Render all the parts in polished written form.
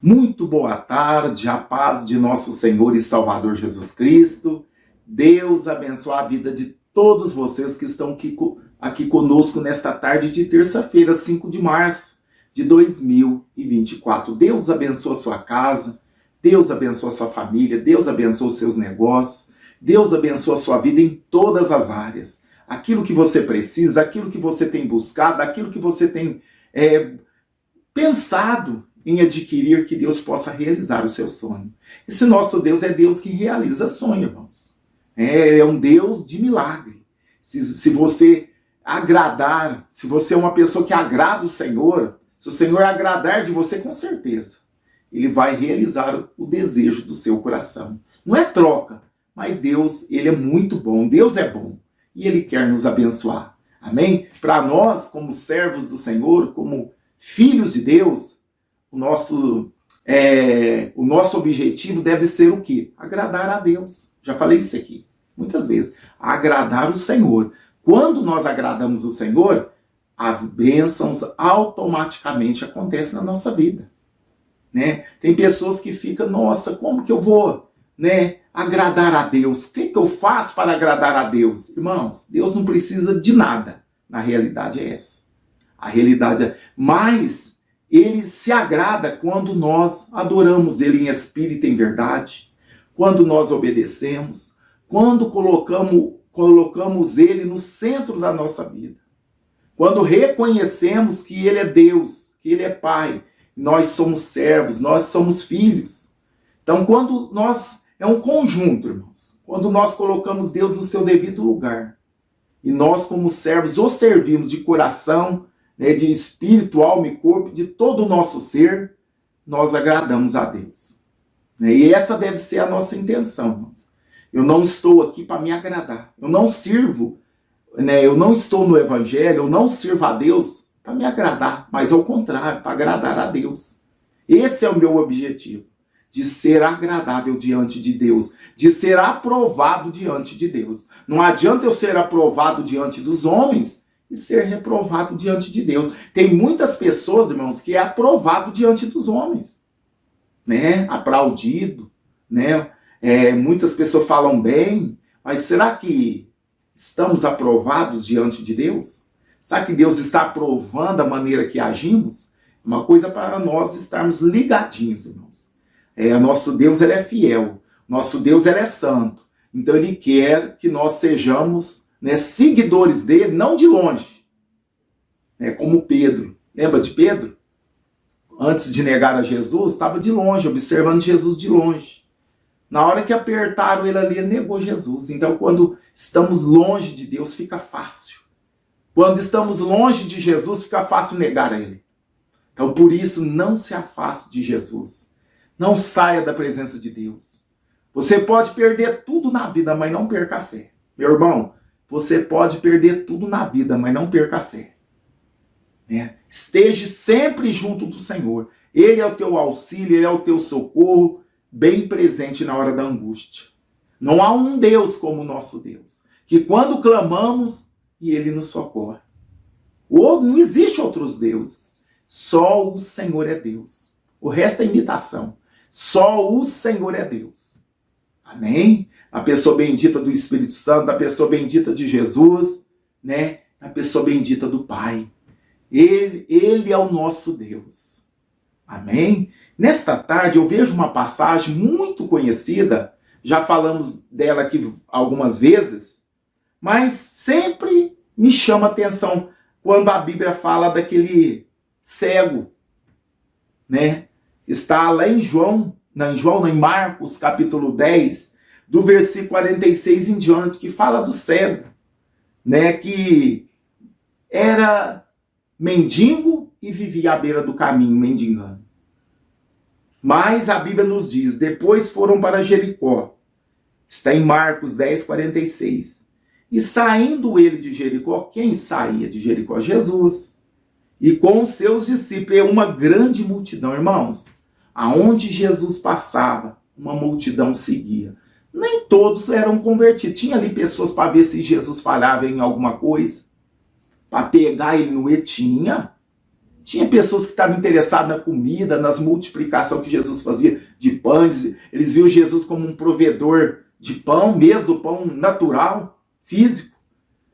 Muito boa tarde, a paz de nosso Senhor e Salvador Jesus Cristo. Deus abençoe a vida de todos vocês que estão aqui conosco nesta tarde de terça-feira, 5 de março de 2024. Deus abençoe a sua casa, Deus abençoe a sua família, Deus abençoe os seus negócios, Deus abençoe a sua vida em todas as áreas. Aquilo que você precisa, aquilo que você tem buscado, aquilo que você tem pensado em adquirir, que Deus possa realizar o seu sonho. Esse nosso Deus é Deus que realiza sonho, irmãos. É um Deus de milagre. Se você agradar, se você é uma pessoa que agrada o Senhor, se o Senhor agradar de você, com certeza, Ele vai realizar o desejo do seu coração. Não é troca, mas Deus, Ele é muito bom. Deus é bom e Ele quer nos abençoar. Amém? Para nós, como servos do Senhor, como filhos de Deus, o nosso objetivo deve ser o quê? Agradar a Deus. Já falei isso aqui muitas vezes. Agradar o Senhor. Quando nós agradamos o Senhor, as bênçãos automaticamente acontecem na nossa vida. Né? Tem pessoas que ficam, nossa, como que eu vou agradar a Deus? O que eu faço para agradar a Deus? Irmãos, Deus não precisa de nada. Na realidade é essa. A realidade é... Mas Ele se agrada quando nós adoramos Ele em espírito e em verdade, quando nós obedecemos, quando colocamos Ele no centro da nossa vida, quando reconhecemos que Ele é Deus, que Ele é Pai, nós somos servos, nós somos filhos. Então, quando nós... É um conjunto, irmãos. Quando nós colocamos Deus no seu devido lugar, e nós, como servos, o servimos de coração, de espírito, alma e corpo, de todo o nosso ser, nós agradamos a Deus. E essa deve ser a nossa intenção, irmãos. Eu não estou aqui para me agradar. Eu não sirvo, eu não estou no Evangelho, eu não sirvo a Deus para me agradar, mas ao contrário, para agradar a Deus. Esse é o meu objetivo, de ser agradável diante de Deus, de ser aprovado diante de Deus. Não adianta eu ser aprovado diante dos homens e ser reprovado diante de Deus. Tem muitas pessoas, irmãos, que é aprovado diante dos homens, aplaudido, muitas pessoas falam bem, mas será que estamos aprovados diante de Deus? Será que Deus está aprovando a maneira que agimos? Uma coisa para nós estarmos ligadinhos, irmãos. Nosso Deus, ele é fiel, nosso Deus, ele é santo, então Ele quer que nós sejamos seguidores dele, não de longe, como Pedro. Lembra de Pedro? Antes de negar a Jesus, estava de longe, observando Jesus de longe. Na hora que apertaram ele ali, ele negou Jesus. Então, quando estamos longe de Deus, fica fácil. Quando estamos longe de Jesus, fica fácil negar a Ele. Então, por isso, não se afaste de Jesus. Não saia da presença de Deus. Você pode perder tudo na vida, mas não perca a fé. Meu irmão, você pode perder tudo na vida, mas não perca a fé. Esteja sempre junto do Senhor. Ele é o teu auxílio, Ele é o teu socorro, bem presente na hora da angústia. Não há um Deus como o nosso Deus, que quando clamamos, e Ele nos socorre. Ou não existe outros deuses. Só o Senhor é Deus. O resto é imitação. Só o Senhor é Deus. Amém? A pessoa bendita do Espírito Santo, a pessoa bendita de Jesus, a pessoa bendita do Pai. Ele é o nosso Deus. Amém? Nesta tarde eu vejo uma passagem muito conhecida, já falamos dela aqui algumas vezes, mas sempre me chama a atenção quando a Bíblia fala daquele cego, Está lá em em Marcos, capítulo 10, do versículo 46 em diante, que fala do cego, que era mendigo e vivia à beira do caminho, mendigando. Mas a Bíblia nos diz, depois foram para Jericó. Está em Marcos 10, 46. E saindo ele de Jericó, quem saía de Jericó? Jesus. E com os seus discípulos, uma grande multidão, irmãos. Aonde Jesus passava, uma multidão seguia. Nem todos eram convertidos. Tinha ali pessoas para ver se Jesus falhava em alguma coisa. Para pegar ele no E, tinha. Tinha pessoas que estavam interessadas na comida, nas multiplicações que Jesus fazia de pães. Eles viam Jesus como um provedor de pão, mesmo do pão natural, físico.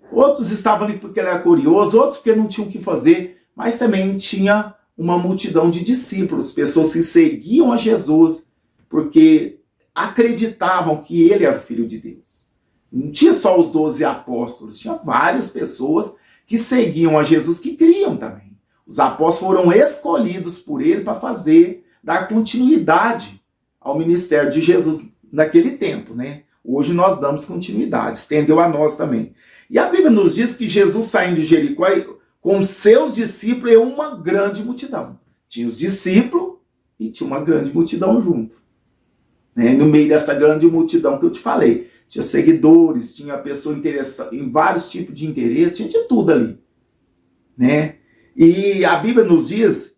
Outros estavam ali porque ele era curioso, outros porque não tinham o que fazer, mas também tinha uma multidão de discípulos, pessoas que seguiam a Jesus porque acreditavam que ele era o Filho de Deus. Não tinha só os 12 apóstolos, tinha várias pessoas que seguiam a Jesus que criam também. Os apóstolos foram escolhidos por ele para dar continuidade ao ministério de Jesus naquele tempo, né? Hoje nós damos continuidade, estendeu a nós também. E a Bíblia nos diz que Jesus saindo de Jericó com seus discípulos e uma grande multidão. Tinha os discípulos e tinha uma grande multidão junto. Né? No meio dessa grande multidão que eu te falei, tinha seguidores, tinha pessoa interessada em vários tipos de interesse, tinha de tudo ali. Né? E a Bíblia nos diz,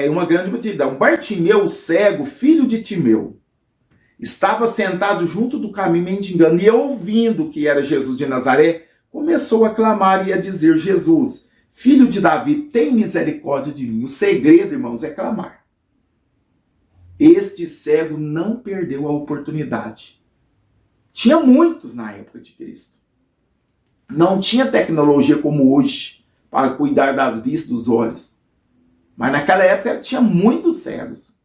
uma grande multidão. Bartimeu, o cego, filho de Timeu, estava sentado junto do caminho mendigando, e ouvindo que era Jesus de Nazaré, começou a clamar e a dizer: Jesus, filho de Davi, tem misericórdia de mim. O segredo, irmãos, é clamar. Este cego não perdeu a oportunidade. Tinha muitos na época de Cristo. Não tinha tecnologia como hoje para cuidar das vistas dos olhos. Mas naquela época tinha muitos cegos.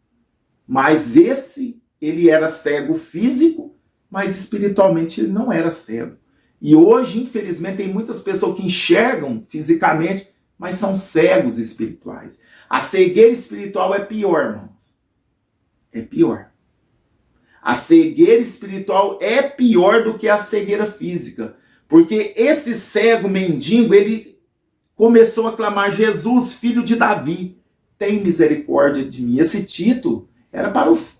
Mas ele era cego físico, mas espiritualmente ele não era cego. E hoje, infelizmente, tem muitas pessoas que enxergam fisicamente, mas são cegos espirituais. A cegueira espiritual é pior, irmãos. É pior. A cegueira espiritual é pior do que a cegueira física. Porque esse cego mendigo, ele começou a clamar: Jesus, filho de Davi, tem misericórdia de mim. Esse título era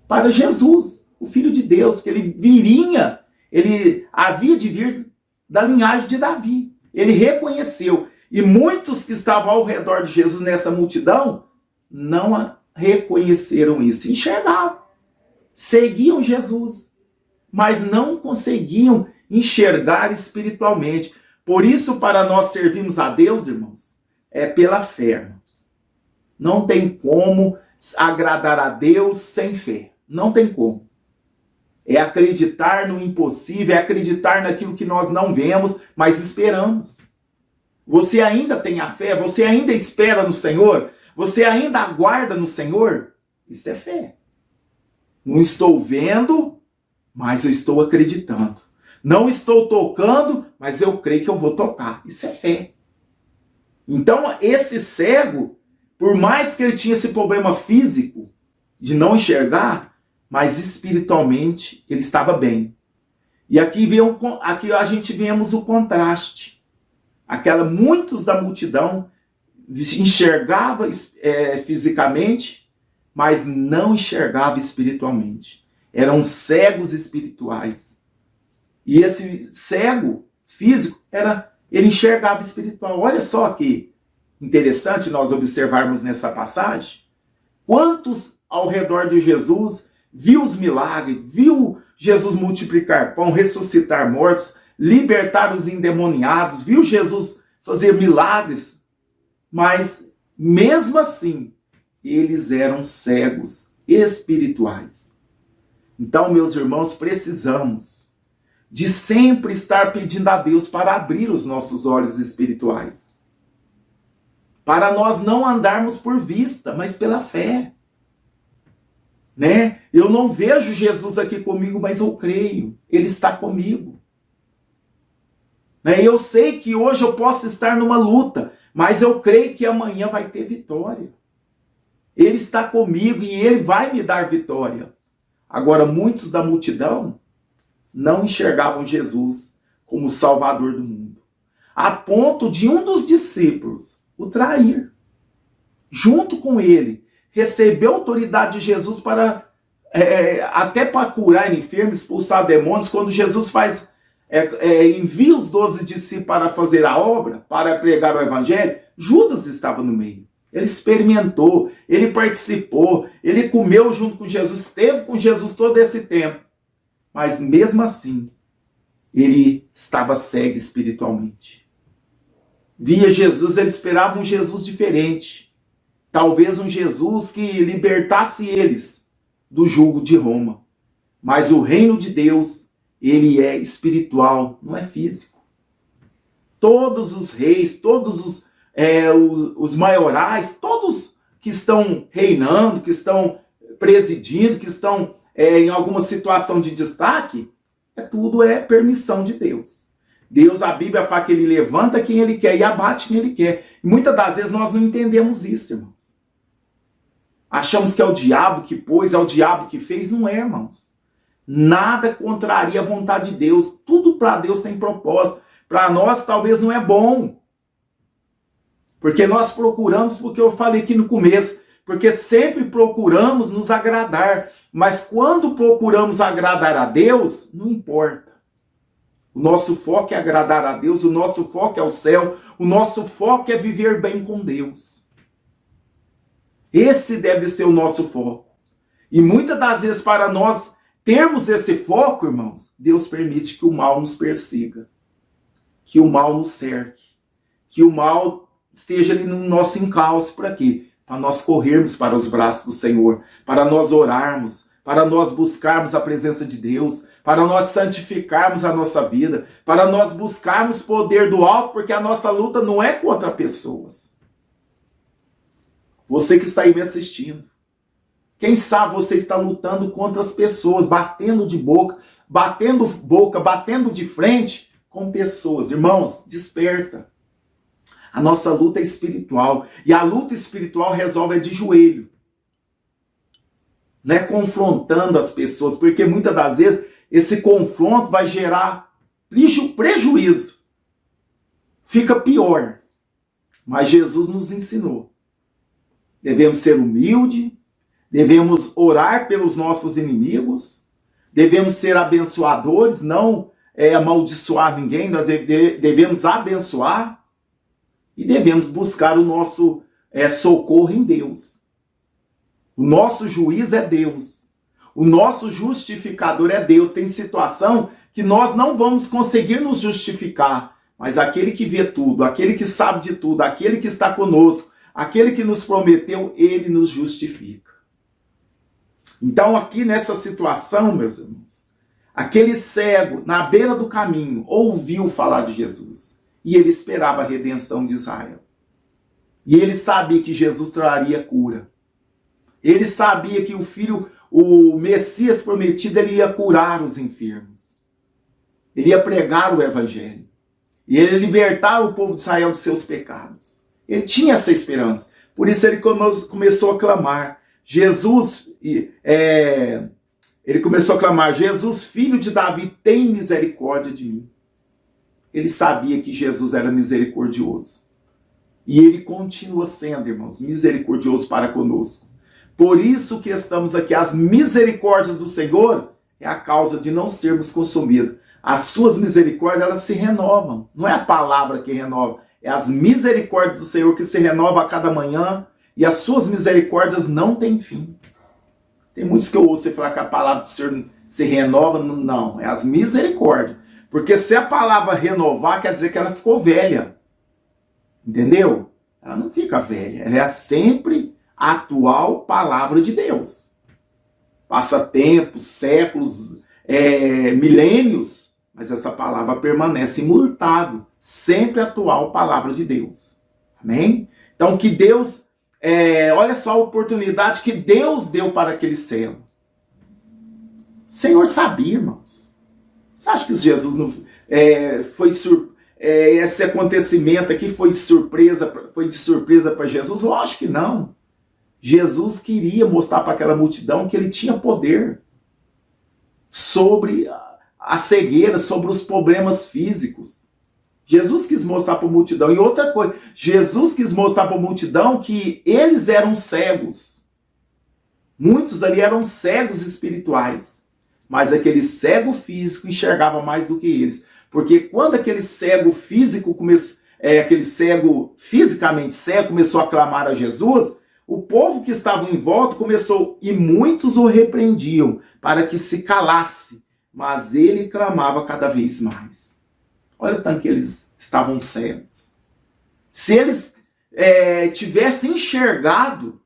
para Jesus, o Filho de Deus, que ele havia de vir da linhagem de Davi. Ele reconheceu. E muitos que estavam ao redor de Jesus nessa multidão não reconheceram isso. Enxergavam. Seguiam Jesus. Mas não conseguiam enxergar espiritualmente. Por isso, para nós servirmos a Deus, irmãos, é pela fé, irmãos. Não tem como agradar a Deus sem fé. Não tem como. É acreditar no impossível, é acreditar naquilo que nós não vemos, mas esperamos. Você ainda tem a fé? Você ainda espera no Senhor? Você ainda aguarda no Senhor? Isso é fé. Não estou vendo, mas eu estou acreditando. Não estou tocando, mas eu creio que eu vou tocar. Isso é fé. Então, esse cego, por mais que ele tinha esse problema físico de não enxergar, mas espiritualmente ele estava bem. E aqui a gente vemos o contraste. Muitos da multidão enxergava fisicamente, mas não enxergava espiritualmente. Eram cegos espirituais. E esse cego físico, ele enxergava espiritual. Olha só que interessante nós observarmos nessa passagem. Quantos ao redor de Jesus viu os milagres, viu Jesus multiplicar pão, ressuscitar mortos, libertar os endemoniados, viu Jesus fazer milagres, mas mesmo assim, eles eram cegos espirituais. Então, meus irmãos, precisamos de sempre estar pedindo a Deus para abrir os nossos olhos espirituais. Para nós não andarmos por vista, mas pela fé. Né? Eu não vejo Jesus aqui comigo, mas eu creio. Ele está comigo. Né? Eu sei que hoje eu posso estar numa luta, mas eu creio que amanhã vai ter vitória. Ele está comigo e ele vai me dar vitória. Agora, muitos da multidão não enxergavam Jesus como o Salvador do mundo. A ponto de um dos discípulos o trair. Junto com ele, recebeu a autoridade de Jesus até para curar enfermos, expulsar demônios. Quando Jesus envia os 12 discípulos para fazer a obra, para pregar o evangelho, Judas estava no meio. Ele experimentou, ele participou, ele comeu junto com Jesus, esteve com Jesus todo esse tempo. Mas mesmo assim, ele estava cego espiritualmente. via Jesus, ele esperava um Jesus diferente. Talvez um Jesus que libertasse eles do jugo de Roma. Mas o reino de Deus, ele é espiritual, não é físico. Todos os reis, todos os maiorais, todos que estão reinando, que estão presidindo, que estão em alguma situação de destaque, tudo é permissão de Deus. Deus, a Bíblia fala que ele levanta quem ele quer e abate quem ele quer. E muitas das vezes nós não entendemos isso, irmãos. Achamos que é o diabo que pôs, é o diabo que fez. Não é, irmãos. Nada contraria a vontade de Deus. Tudo para Deus tem propósito. Para nós talvez não é bom. Porque nós procuramos, porque eu falei aqui no começo, porque sempre procuramos nos agradar. Mas quando procuramos agradar a Deus, não importa. O nosso foco é agradar a Deus, o nosso foco é o céu, o nosso foco é viver bem com Deus. Esse deve ser o nosso foco. E muitas das vezes, para nós termos esse foco, irmãos, Deus permite que o mal nos persiga, que o mal nos cerque, que o mal esteja ali no nosso encalço. Para quê? Para nós corrermos para os braços do Senhor, para nós orarmos, para nós buscarmos a presença de Deus, para nós santificarmos a nossa vida, para nós buscarmos poder do alto, porque a nossa luta não é contra pessoas. Você que está aí me assistindo, quem sabe você está lutando contra as pessoas, batendo boca, batendo de frente com pessoas. Irmãos, desperta. A nossa luta é espiritual, e a luta espiritual resolve de joelho. Não é confrontando as pessoas, porque muitas das vezes esse confronto vai gerar prejuízo. Fica pior. Mas Jesus nos ensinou. Devemos ser humildes, devemos orar pelos nossos inimigos, devemos ser abençoadores, não amaldiçoar ninguém, nós devemos abençoar e devemos buscar o nosso socorro em Deus. O nosso juiz é Deus. O nosso justificador é Deus. Tem situação que nós não vamos conseguir nos justificar, mas aquele que vê tudo, aquele que sabe de tudo, aquele que está conosco, aquele que nos prometeu, ele nos justifica. Então aqui nessa situação, meus irmãos, aquele cego na beira do caminho ouviu falar de Jesus e ele esperava a redenção de Israel. E ele sabia que Jesus traria cura. Ele sabia que o Messias prometido, ele ia curar os enfermos. Ele ia pregar o evangelho. E ele ia libertar o povo de Israel dos seus pecados. Ele tinha essa esperança. Por isso ele começou a clamar. Ele começou a clamar: Jesus, filho de Davi, tem misericórdia de mim. Ele sabia que Jesus era misericordioso. E ele continua sendo, irmãos, misericordioso para conosco. Por isso que estamos aqui. As misericórdias do Senhor é a causa de não sermos consumidos. As suas misericórdias, elas se renovam. Não é a palavra que renova. É as misericórdias do Senhor que se renovam a cada manhã. E as suas misericórdias não têm fim. Tem muitos que eu ouço falar que a palavra do Senhor se renova. Não, é as misericórdias. Porque se a palavra renovar, quer dizer que ela ficou velha. Entendeu? Ela não fica velha. Ela é sempre a atual palavra de Deus. Passa tempos, séculos, milênios, mas essa palavra permanece imutável. Sempre a atual palavra de Deus. Amém? Então que Deus, olha só a oportunidade que Deus deu para aquele cego. O Senhor sabia, irmãos. Você acha que Jesus não esse acontecimento aqui foi de surpresa para Jesus? Lógico que não. Jesus queria mostrar para aquela multidão que ele tinha poder sobre a cegueira, sobre os problemas físicos. Jesus quis mostrar para a multidão. E outra coisa, Jesus quis mostrar para a multidão que eles eram cegos. Muitos ali eram cegos espirituais. Mas aquele cego físico enxergava mais do que eles. Porque quando aquele cego físico aquele cego fisicamente cego começou a clamar a Jesus, o povo que estava em volta começou, e muitos o repreendiam para que se calasse, mas ele clamava cada vez mais. Olha o tanto que eles estavam cegos. Se eles tivessem enxergado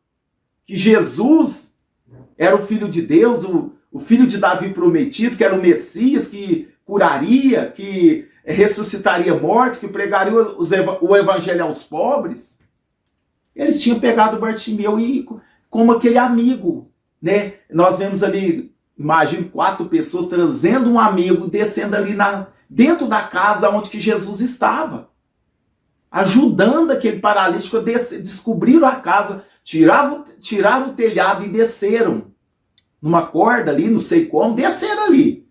que Jesus era o Filho de Deus, o Filho de Davi prometido, que era o Messias, que curaria, que ressuscitaria mortos, que pregaria o evangelho aos pobres, eles tinham pegado Bartimeu e como aquele amigo, né? Nós vemos ali, imagino, 4 pessoas trazendo um amigo, descendo ali dentro da casa onde que Jesus estava, ajudando aquele paralítico a descobriram a casa, tiraram o telhado e desceram numa corda ali, não sei como, desceram ali.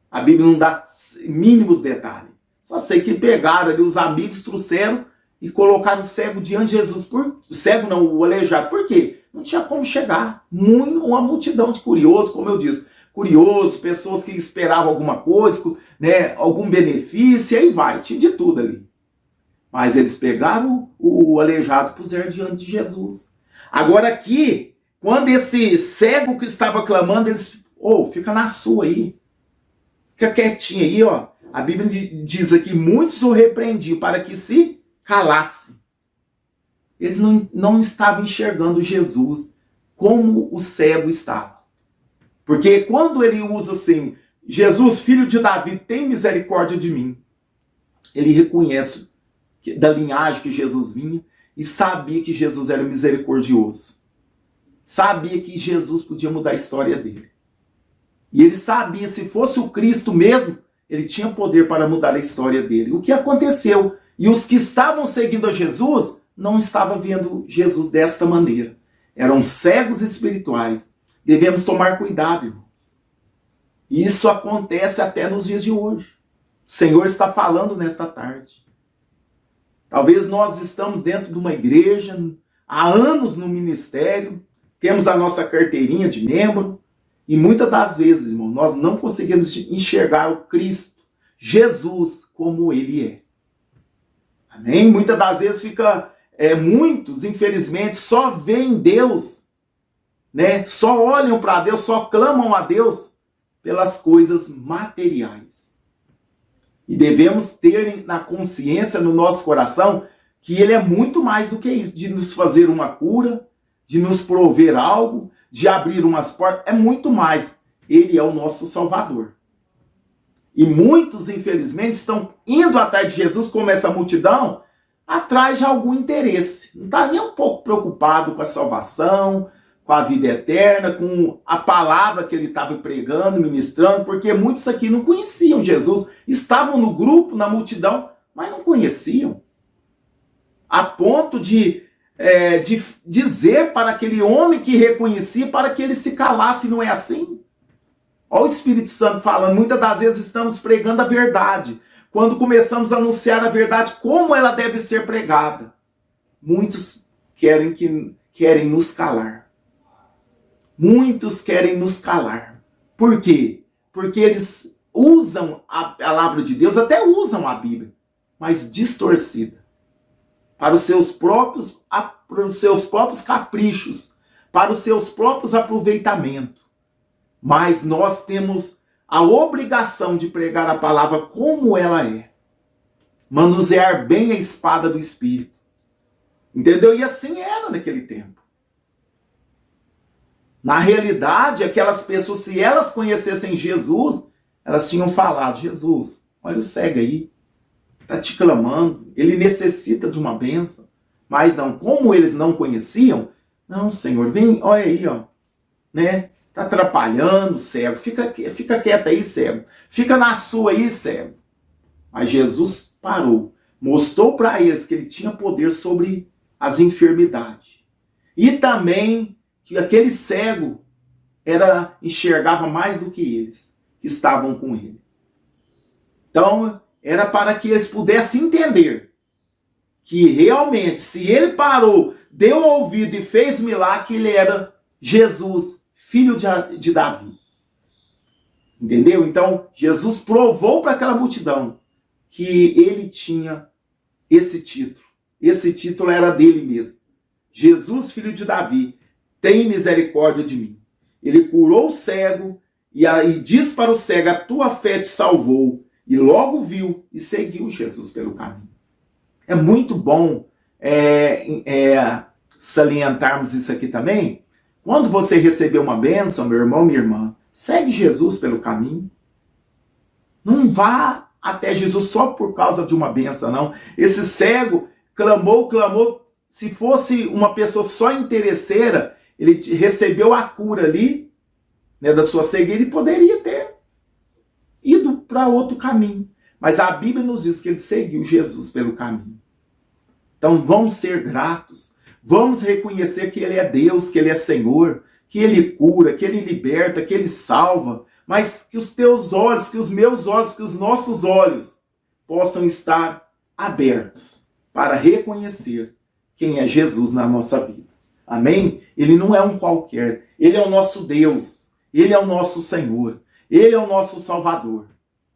A Bíblia não dá mínimos detalhes. Só sei que pegaram ali, os amigos trouxeram e colocaram o cego diante de Jesus. O cego não, o aleijado. Por quê? Não tinha como chegar. Uma multidão de curiosos, como eu disse. Curiosos, pessoas que esperavam alguma coisa, né, algum benefício, e aí vai, tinha de tudo ali. Mas eles pegaram o aleijado e puseram diante de Jesus. Agora aqui, quando esse cego que estava clamando, eles, fica na sua aí. Fica quietinho aí, ó. A Bíblia diz aqui, muitos o repreendiam para que se calasse. Eles não estavam enxergando Jesus como o cego estava. Porque quando ele usa assim, Jesus, filho de Davi, tem misericórdia de mim. Ele reconhece da linhagem que Jesus vinha e sabia que Jesus era misericordioso. Sabia que Jesus podia mudar a história dele. E ele sabia, se fosse o Cristo mesmo, ele tinha poder para mudar a história dele. O que aconteceu? E os que estavam seguindo a Jesus não estavam vendo Jesus desta maneira. Eram cegos espirituais. Devemos tomar cuidado, irmãos. E isso acontece até nos dias de hoje. O Senhor está falando nesta tarde. Talvez nós estamos dentro de uma igreja, há anos no ministério, temos a nossa carteirinha de membro, e muitas das vezes, irmão, nós não conseguimos enxergar o Cristo, Jesus, como Ele é. Amém? Muitas das vezes muitos, infelizmente, só veem Deus, né? Só olham para Deus, só clamam a Deus pelas coisas materiais. E devemos ter na consciência, no nosso coração, que Ele é muito mais do que isso, de nos fazer uma cura, de nos prover algo, de abrir umas portas, é muito mais. Ele é o nosso Salvador. E muitos, infelizmente, estão indo atrás de Jesus, como essa multidão, atrás de algum interesse. Não está nem um pouco preocupado com a salvação, com a vida eterna, com a palavra que ele estava pregando, ministrando, porque muitos aqui não conheciam Jesus, estavam no grupo, na multidão, mas não conheciam. A ponto de dizer para aquele homem que reconhecia, para que ele se calasse, não é assim? Olha o Espírito Santo falando, muitas das vezes estamos pregando a verdade. Quando começamos a anunciar a verdade, como ela deve ser pregada, muitos querem nos calar. Muitos querem nos calar. Por quê? Porque eles usam a palavra de Deus, até usam a Bíblia, mas distorcida. Para os seus próprios caprichos, para os seus próprios aproveitamentos. Mas nós temos a obrigação de pregar a palavra como ela é. Manusear bem a espada do Espírito. Entendeu? E assim era naquele tempo. Na realidade, aquelas pessoas, se elas conhecessem Jesus, elas tinham falado, Jesus, olha o cego aí, está te clamando, ele necessita de uma bênção. Mas não, como eles não conheciam, não, Senhor, vem, olha aí, ó, né? Está atrapalhando, cego, fica quieto aí, cego, fica na sua aí, cego. Mas Jesus parou, mostrou para eles que ele tinha poder sobre as enfermidades. E também que aquele cego enxergava mais do que eles, que estavam com ele. Então, era para que eles pudessem entender que realmente, se ele parou, deu ouvido e fez milagre, ele era Jesus, filho de Davi. Entendeu? Então, Jesus provou para aquela multidão que ele tinha esse título. Esse título era dele mesmo. Jesus, filho de Davi, tem misericórdia de mim. Ele curou o cego e diz para o cego, a tua fé te salvou. E logo viu e seguiu Jesus pelo caminho. É muito bom salientarmos isso aqui também. Quando você receber uma bênção, meu irmão, minha irmã, segue Jesus pelo caminho. Não vá até Jesus só por causa de uma bênção, não. Esse cego clamou. Se fosse uma pessoa só interesseira, ele recebeu a cura ali, né, da sua cegueira, e poderia ter ido para outro caminho. Mas a Bíblia nos diz que ele seguiu Jesus pelo caminho. Então vamos ser gratos. Vamos reconhecer que ele é Deus, que ele é Senhor, que ele cura, que ele liberta, que ele salva. Mas que os teus olhos, que os meus olhos, que os nossos olhos possam estar abertos para reconhecer quem é Jesus na nossa vida. Amém? Ele não é um qualquer. Ele é o nosso Deus. Ele é o nosso Senhor. Ele é o nosso Salvador.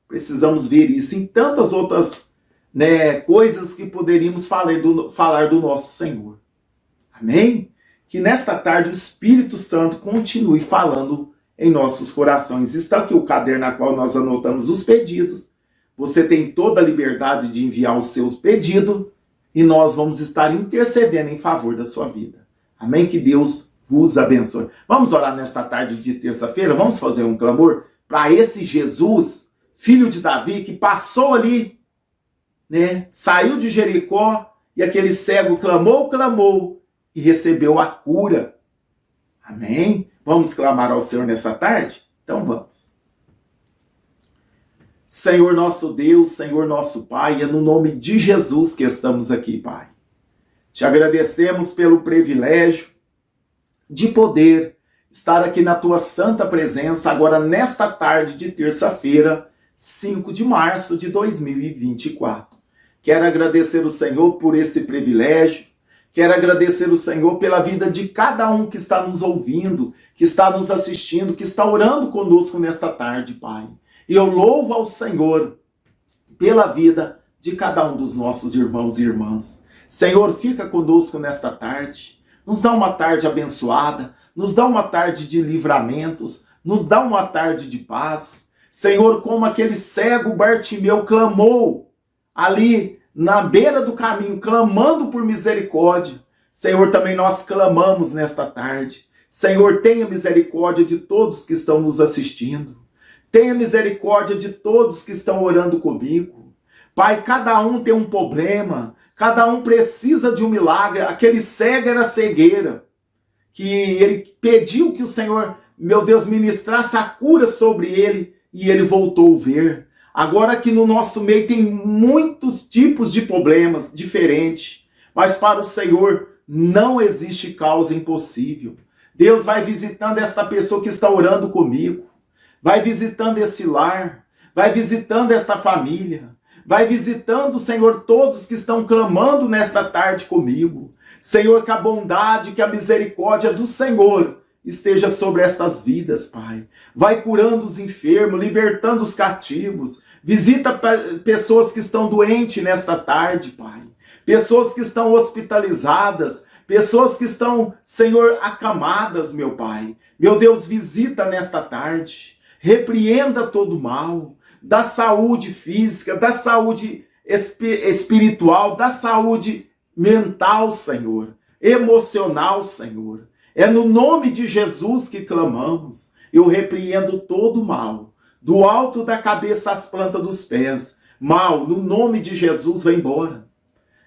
Precisamos ver isso em tantas outras, né, coisas que poderíamos falar do nosso Senhor. Amém? Que nesta tarde o Espírito Santo continue falando em nossos corações. Está aqui o caderno na qual nós anotamos os pedidos. Você tem toda a liberdade de enviar os seus pedidos e nós vamos estar intercedendo em favor da sua vida. Amém? Que Deus vos abençoe. Vamos orar nesta tarde de terça-feira? Vamos fazer um clamor para esse Jesus, filho de Davi, que passou ali, né? Saiu de Jericó e aquele cego clamou e recebeu a cura. Amém? Vamos clamar ao Senhor nessa tarde? Então vamos. Senhor nosso Deus, Senhor nosso Pai, é no nome de Jesus que estamos aqui, Pai. Te agradecemos pelo privilégio de poder estar aqui na Tua santa presença, agora nesta tarde de terça-feira, 5 de março de 2024. Quero agradecer o Senhor por esse privilégio. Quero agradecer o Senhor pela vida de cada um que está nos ouvindo, que está nos assistindo, que está orando conosco nesta tarde, Pai. E eu louvo ao Senhor pela vida de cada um dos nossos irmãos e irmãs. Senhor, fica conosco nesta tarde. Nos dá uma tarde abençoada, nos dá uma tarde de livramentos, nos dá uma tarde de paz. Senhor, como aquele cego Bartimeu clamou ali na beira do caminho, clamando por misericórdia. Senhor, também nós clamamos nesta tarde. Senhor, tenha misericórdia de todos que estão nos assistindo. Tenha misericórdia de todos que estão orando comigo. Pai, cada um tem um problema, cada um precisa de um milagre. Aquele cego era cegueira, que ele pediu que o Senhor, meu Deus, ministrasse a cura sobre ele e ele voltou a ver. Agora que no nosso meio tem muitos tipos de problemas diferentes, mas para o Senhor não existe causa impossível. Deus vai visitando esta pessoa que está orando comigo, vai visitando esse lar, vai visitando esta família, vai visitando, Senhor, todos que estão clamando nesta tarde comigo. Senhor, que a bondade, que a misericórdia do Senhor esteja sobre estas vidas, Pai. Vai curando os enfermos, libertando os cativos. Visita pessoas que estão doentes nesta tarde, Pai. Pessoas que estão hospitalizadas. Pessoas que estão, Senhor, acamadas, meu Pai. Meu Deus, visita nesta tarde. Repreenda todo mal. Da saúde física, da saúde espiritual, da saúde mental, Senhor. Emocional, Senhor. É no nome de Jesus que clamamos. Eu repreendo todo mal, do alto da cabeça às plantas dos pés. Mal, no nome de Jesus, vai embora.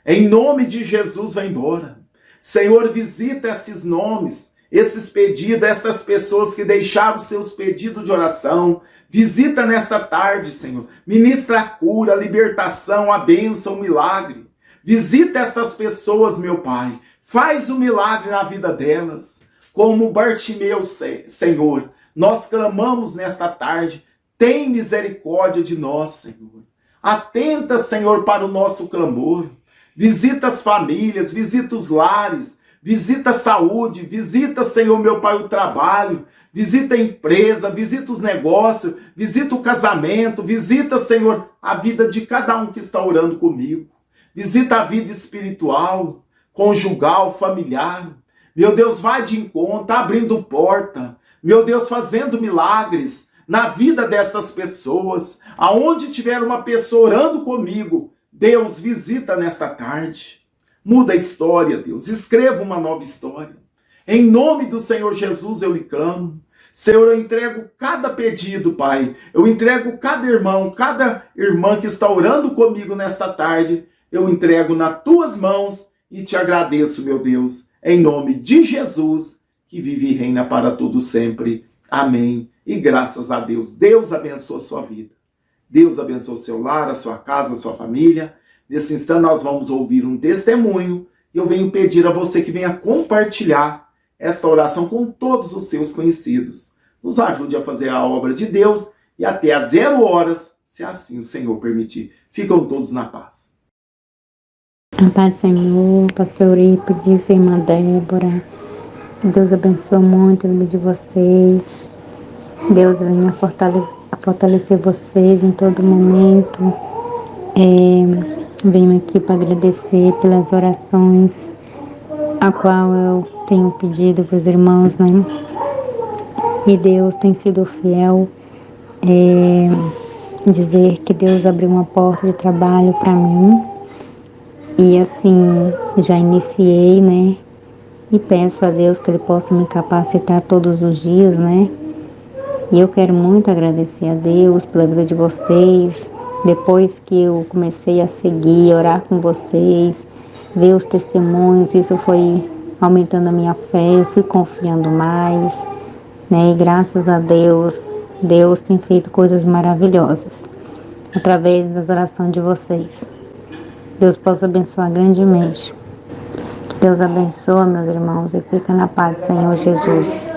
Em nome de Jesus, vai embora. Senhor, visita esses nomes, esses pedidos, essas pessoas que deixaram seus pedidos de oração. Visita nesta tarde, Senhor. Ministra a cura, a libertação, a bênção, o milagre. Visita essas pessoas, meu Pai. Faz um milagre na vida delas. Como Bartimeu, Senhor, nós clamamos nesta tarde. Tem misericórdia de nós, Senhor. Atenta, Senhor, para o nosso clamor. Visita as famílias, visita os lares, visita a saúde, visita, Senhor, meu Pai, o trabalho, visita a empresa, visita os negócios, visita o casamento, visita, Senhor, a vida de cada um que está orando comigo. Visita a vida espiritual, conjugal, familiar. Meu Deus, vai de encontro, abrindo porta. Meu Deus, fazendo milagres na vida dessas pessoas. Aonde tiver uma pessoa orando comigo, Deus, visita nesta tarde. Muda a história, Deus. Escreva uma nova história. Em nome do Senhor Jesus eu lhe clamo. Senhor, eu entrego cada pedido, Pai. Eu entrego cada irmão, cada irmã que está orando comigo nesta tarde. Eu entrego nas tuas mãos e te agradeço, meu Deus. Em nome de Jesus, que vive e reina para todo sempre. Amém. E graças a Deus. Deus abençoe a sua vida. Deus abençoe o seu lar, a sua casa, a sua família. Nesse instante nós vamos ouvir um testemunho. E eu venho pedir a você que venha compartilhar esta oração com todos os seus conhecidos. Nos ajude a fazer a obra de Deus e até às 0 horas, se assim o Senhor permitir. Ficam todos na paz. A paz do Senhor, pastor Eurípides, irmã Débora. Deus abençoe muito a vida de vocês. Deus venha fortalecer vocês em todo momento. Venho aqui para agradecer pelas orações a qual eu tenho pedido para os irmãos, né? E Deus tem sido fiel. Dizer que Deus abriu uma porta de trabalho para mim. E assim, já iniciei, né? E peço a Deus que Ele possa me capacitar todos os dias, né? E eu quero muito agradecer a Deus pela vida de vocês. Depois que eu comecei a seguir, orar com vocês, ver os testemunhos, isso foi aumentando a minha fé, eu fui confiando mais, né? E graças a Deus, Deus tem feito coisas maravilhosas através das orações de vocês. Deus possa abençoar grandemente. Que Deus abençoe, meus irmãos, e fica na paz do Senhor Jesus.